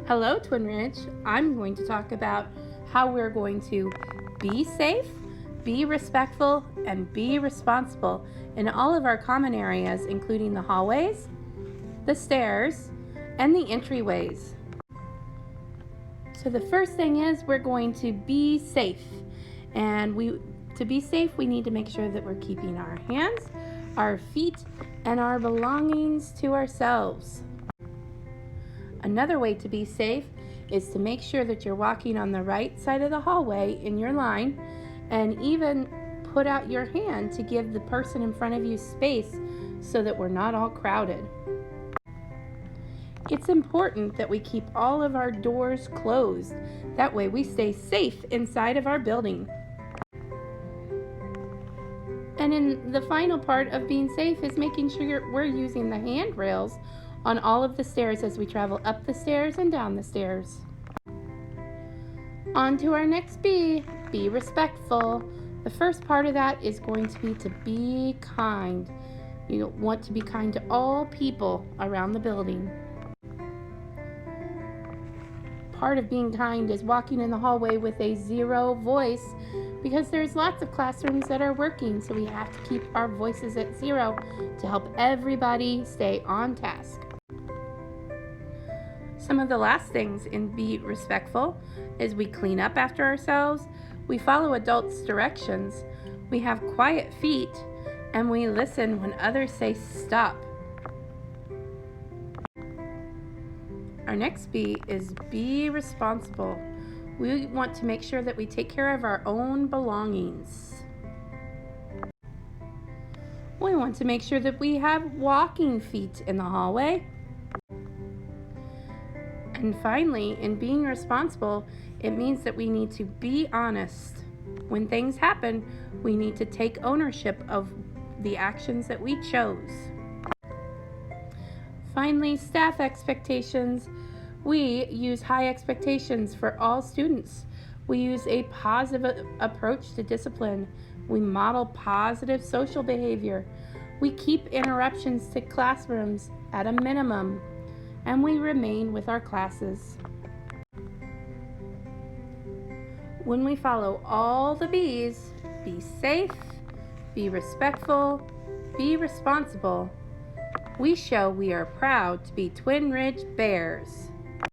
Hello, Twin Ridge. I'm going to talk about how we're going to be safe, be respectful, and be responsible in all of our common areas, including the hallways, the stairs, and the entryways. So the first thing is we're going to be safe. And to be safe, we need to make sure that we're keeping our hands, our feet, and our belongings to ourselves. Another way to be safe is to make sure that you're walking on the right side of the hallway in your line, and even put out your hand to give the person in front of you space so that we're not all crowded. It's important that we keep all of our doors closed. That way we stay safe inside of our building. And in the final part of being safe is making sure we're using the handrails on all of the stairs as we travel up the stairs and down the stairs. On to our next B, be respectful. The first part of that is going to be kind. You want to be kind to all people around the building. Part of being kind is walking in the hallway with a zero voice, because there's lots of classrooms that are working, so we have to keep our voices at zero to help everybody stay on task. Some of the last things in be respectful is we clean up after ourselves, we follow adults' directions, we have quiet feet, and we listen when others say stop. Our next B is be responsible. We want to make sure that we take care of our own belongings. We want to make sure that we have walking feet in the hallway. And finally, in being responsible, it means that we need to be honest. When things happen, we need to take ownership of the actions that we chose. Finally, staff expectations. We use high expectations for all students. We use a positive approach to discipline. We model positive social behavior. We keep interruptions to classrooms at a minimum. And we remain with our classes. When we follow all the B's, be safe, be respectful, be responsible, we show we are proud to be Twin Ridge Bears.